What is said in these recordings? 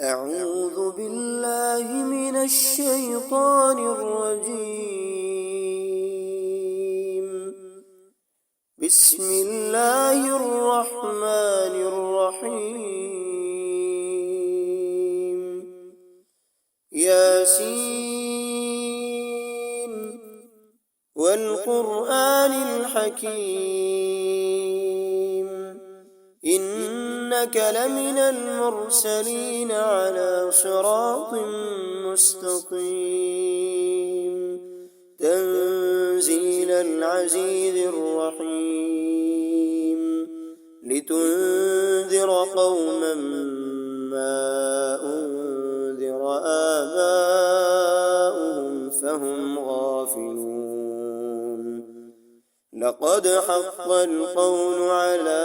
أعوذ بالله من الشيطان الرجيم. بسم الله الرحمن الرحيم. ياسين والقرآن الحكيم إنك لمن المرسلين على صراط مستقيم تنزيل العزيز الرحيم لتنذر قوما ما أنذر آباؤهم فهم غافلون. لقد حق القول على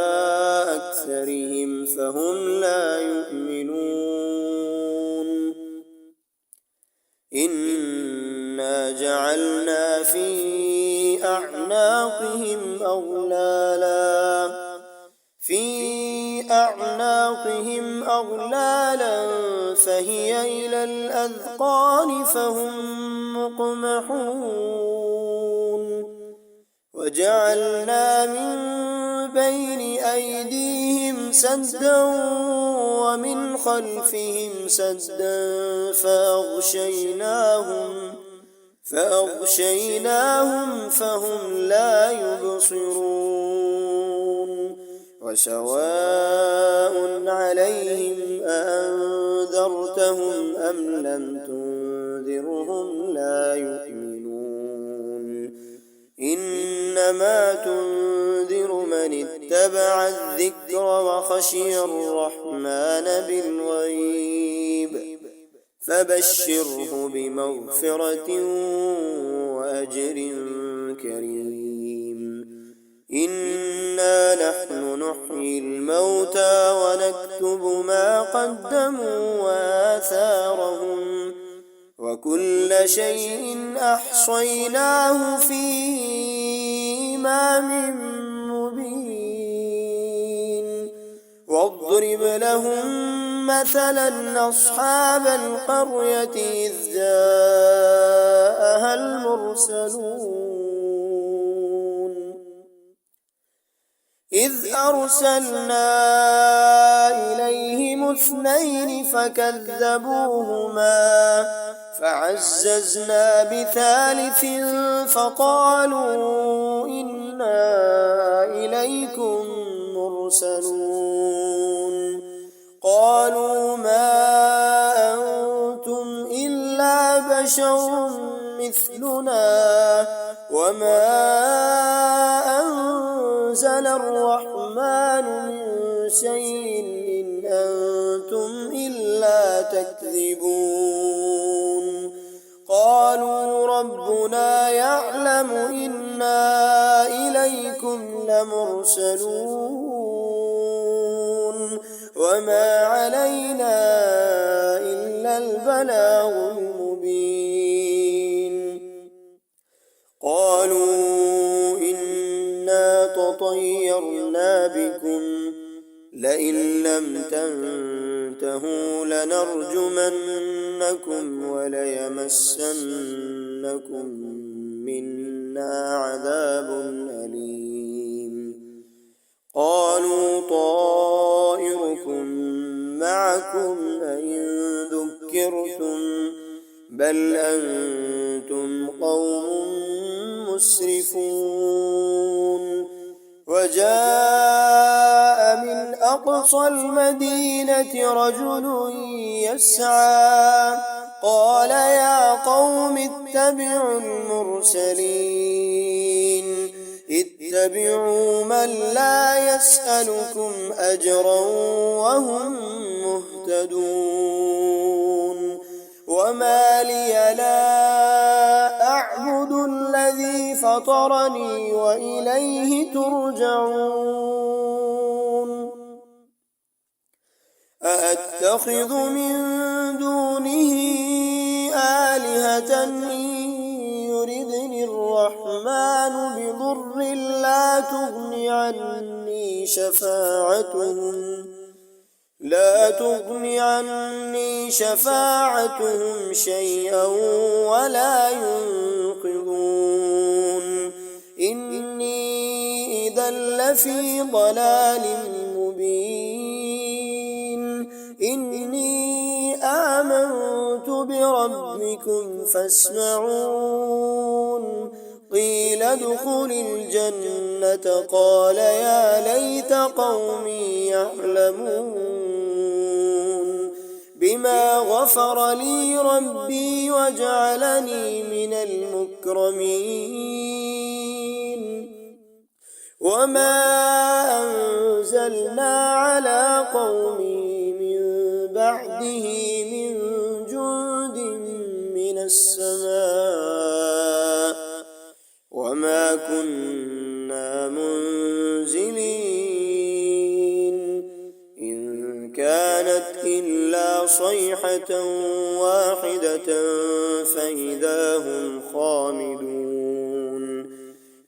أكثرهم فهم لا يؤمنون. إنا جعلنا في أعناقهم أغلالا فهي إلى الأذقان فهم مقمحون. وجعلنا من بين أيديهم سدا ومن خلفهم سدا فأغشيناهم فهم لا يبصرون. وسواء عليهم أأنذرتهم أم لم تنذرهم لا يؤمنون. إنما تنذر من اتبع الذكر وخشي الرحمن بالغيب فبشره بمغفرة وأجر كريم. إنا نحن نحيي الموتى ونكتب ما قدموا وآثارهم وكل شيء أحصيناه في إمام مبين. واضرب لهم مثلا أصحاب القرية إذ جاءها المرسلون إذ أرسلنا إليهم اثنين فكذبوهما فعززنا بثالث فقالوا إنا إليكم مرسلون. قالوا ما أنتم إلا بشر مثلنا وما أنزل الرحمن من شيء إن أنتم إلا تكذبون. قالوا ربنا يعلم إنا إليكم لمرسلون وما علينا إلا البلاغ المبين. قالوا إنا تطيرنا بكم لئن لم تنتهوا لنرجمنكم وليمسنكم منا عذاب أليم. قالوا طائركم معكم أئن ذكرتم بل أنتم قوم مسرفون. وجاء من أقصى المدينة رجل يسعى قال يا قوم اتبعوا المرسلين اتبعوا من لا يسألكم أجرا وهم مهتدون. وما لي لا أعبد الذي فطرني وإليه ترجعون. أأتخذ من دونه آلهة إن يردني الرحمن بضر لا تغن عني شفاعتهم لا لا تغن عني شفاعتهم شيئا ولا ينقذون إني إذا لفي ضلال مبين إني آمنت بربكم فاسمعون قيل ادخل الجنة قال يا ليت قومي يعلمون بما غفر لي ربي وجعلني من المكرمين وما أنزلنا على قومه من بعده من جند من السماء وما كنا منزلين إن كانت إلا صيحة واحدة فإذا هم خامدون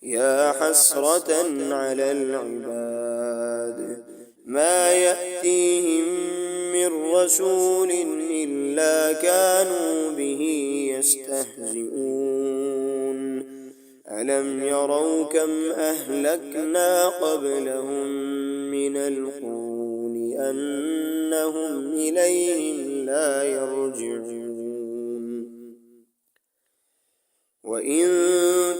يا حسرة على العباد ما يأتيهم من رسول إلا كانوا به يستهزئون ألم يروا كم أهلكنا قبلهم من القرون أنهم إليهم لا يرجعون وإن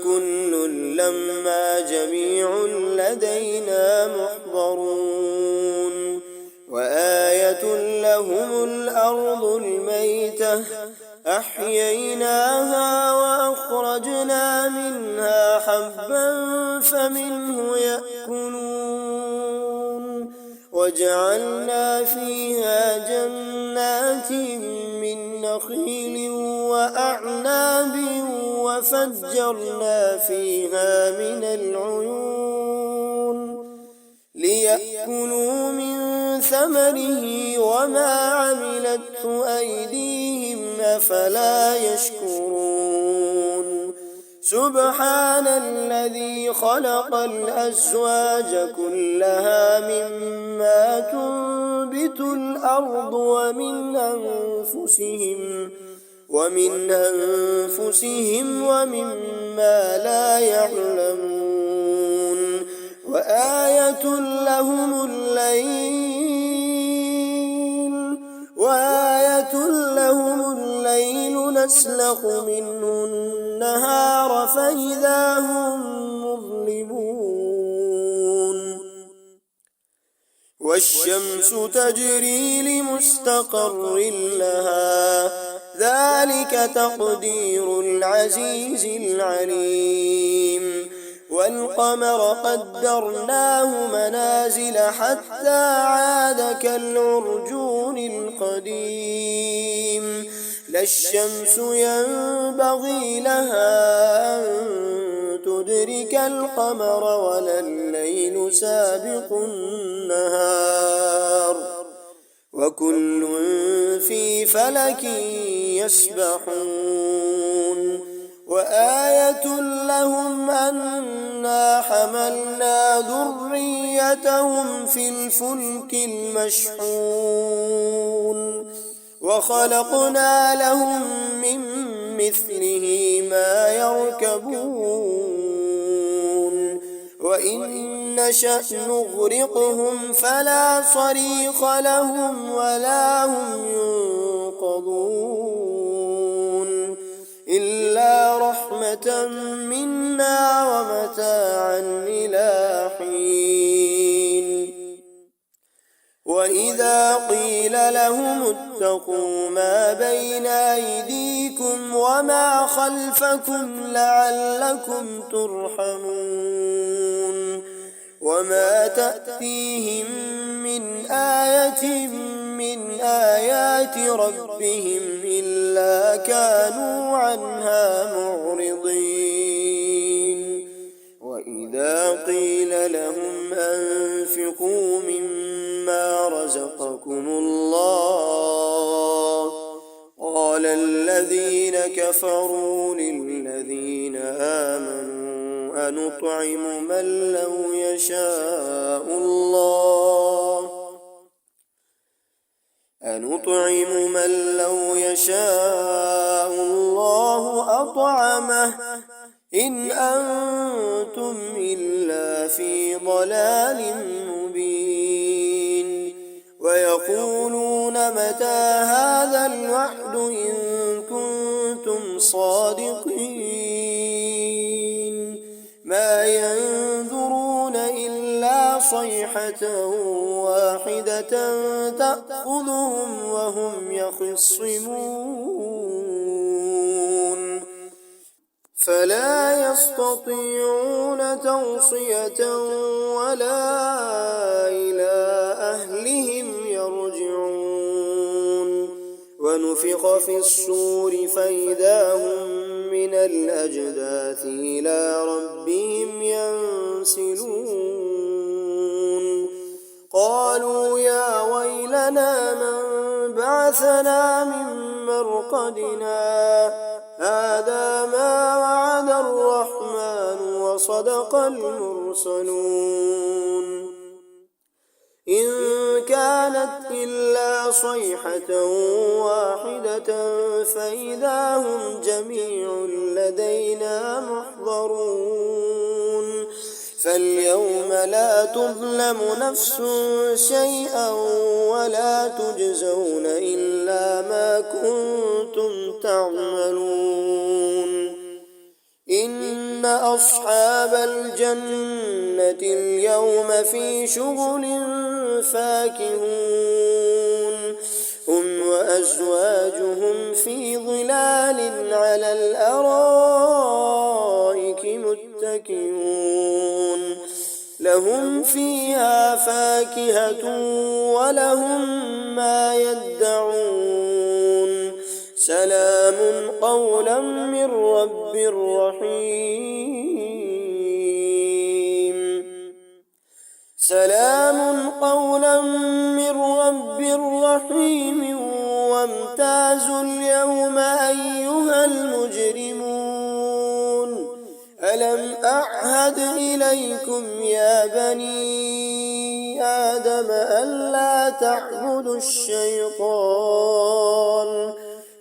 كل لما جميع لدينا محضرون وآية لهم الأرض الميتة أحييناها وأخرجنا منها حبا فمنه يأكلون وجعلنا فيها جنات من نخيل وأعناب وفجرنا فيها من العيون ليأكلوا من ثمره وما عملته أيديهم أفلا يشكرون سبحان الذي خلق الأزواج كلها مما تنبت الأرض ومن أنفسهم ومما لا يعلمون وآية لهم الليل نسلخ منه النهار فإذا هم مظلمون والشمس تجري لمستقر لها ذلك تقدير العزيز العليم والقمر قدرناه منازل حتى عاد كالعرجون القديم لا الشمس ينبغي لها أن تدرك القمر ولا الليل سابق النهار وكل في فلك يسبحون وآية لهم أنا حملنا ذريتهم في الفلك المشحون وخلقنا لهم من مثله ما يركبون وإن نشأ نغرقهم فلا صريخ لهم ولا هم ينقذون إلا رحمة منا ومتاعا إلى حين وإذا قيل لهم اتقوا ما بين أيديكم وما خلفكم لعلكم ترحمون وما تأتيهم من آية من آيات ربهم إلا كانوا عنها معرضين وإذا قيل لهم أنفقوا مما رزقكم الله قال الذين كفروا للذين آمنوا أنطعم من لو يشاء الله أنطعم من لو يشاء الله أطعمه إن أنتم إلا في ضلال مبين ويقولون متى هذا الوعد إن كنتم صادقين ما ينظرون إلا صيحة واحدة تأخذهم وهم يخصمون فلا يستطيعون توصية ولا إلى أهلهم يرجعون ونفخ في الصور فإذا هم من الأجداث إلى ربهم ينسلون قالوا يا ويلنا من بعثنا من مرقدنا هذا ما وعد الرحمن وصدق المرسلون إن كانت إلا صيحة واحدة فإذا هم جميع لدينا محضرون فاليوم لا تظلم نفس شيئا ولا تجزون إلا ما كنتم تعملون إن أصحاب الجنة اليوم في شغل فاكهون هم وأزواجهم في ظلال على الأرائك متكئون لهم فيها فاكهة ولهم ما يدعون سلام قولا من رب رحيم سلام قولا من رب رحيم وامتازوا اليوم أيها المجرمون ألم أعهد إليكم يا بني آدم ألا تعبدوا الشيطان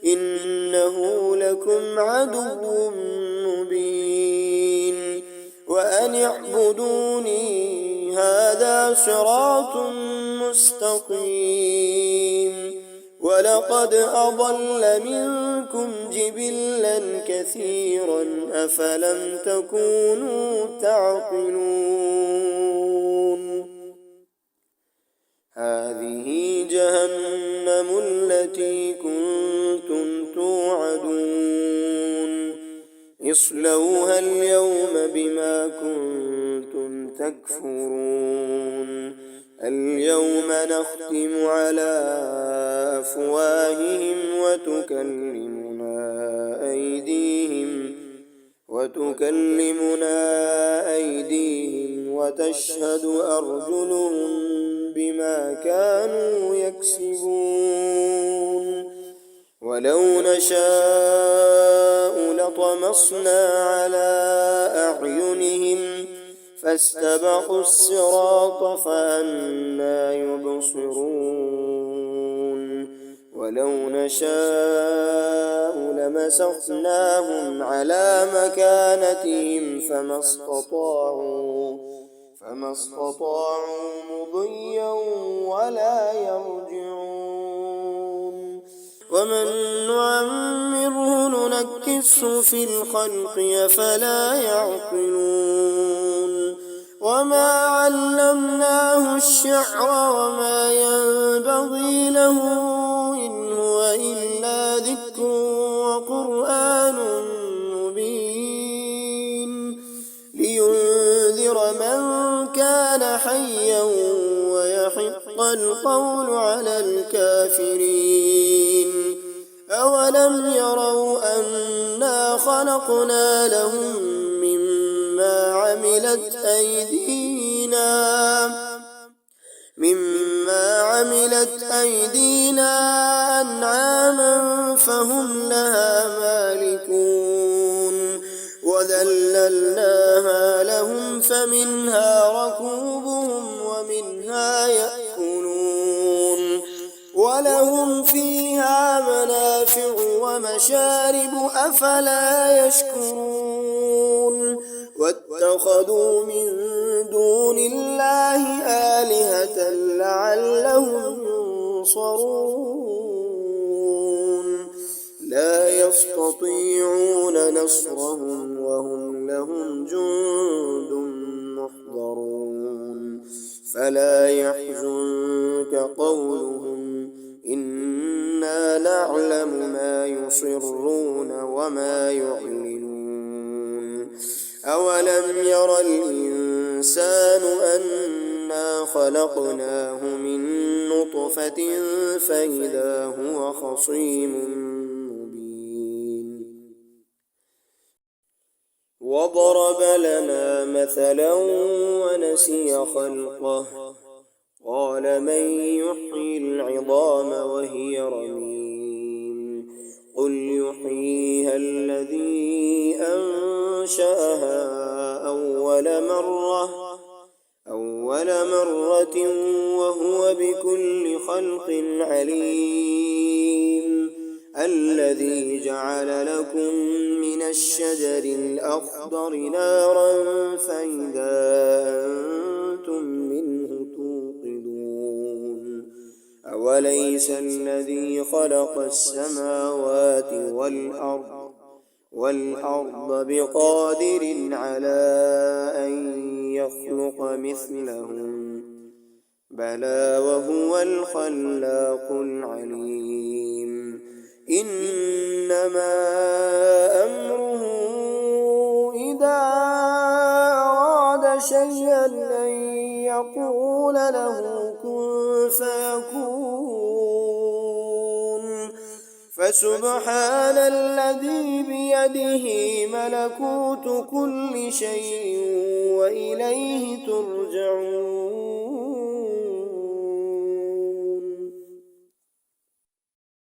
إنه لكم عدو مبين وأن اعبدوني هذا صراط مستقيم ولقد أضل منكم جبلا كثيرا أفلم تكونوا تعقلون هذه جهنم التي كنتم توعدون اصلوها اليوم بما كنتم تكفرون اليوم نختم على أفواههم وتكلمنا أيديهم وتشهد أرجلهم بما كانوا يكسبون ولو نشاء لطمسنا على أعينهم فاستبقوا الصراط فأنى يبصرون ولو نشاء لمسخناهم على مكانتهم فما استطاعوا مضيا ولا يرجعون ومن نعمره ننكسه في الخلق أفلا يعقلون وما علمناه الشعر وما ينبغي له إن هو إلا ذكر وقرآن مبين لينذر من كان حيا ويحق القول على الكافرين أولم يروا أنا خلقنا لهم مما عملت أيدينا أنعاما فهم لها مالكون وذللناها لهم فمنها ركوبهم ومنها يأكلون ولهم فيها منافع ومشارب أفلا يشكرون واتخذوا من دون الله آلهة لعلهم ينصرون لا يستطيعون نصرهم وهم لهم جند محضرون فلا يحزنك قولهم إنا نعلم ما يصرون وما يعلنون أولم ير الإنسان أنا خلقناه من نطفة فإذا هو خصيم مبين وضرب لنا مثلا ونسي خلقه قال من يحيي العظام وهي رميم قل يحييها الذي أنشأها أول مرة وهو بكل خلق عليم الذي جعل لكم من الشجر الأخضر نارا فإذا أنتم منه توقدون أوليس الذي خلق السماوات والأرض بقادر على أن يخلق مثلهم بلى وهو الخلاق العليم إنما أمره إذا أراد شيئا أن يقول له كن فيكون فسبحان الذي بيده ملكوت كل شيء وإليه ترجعون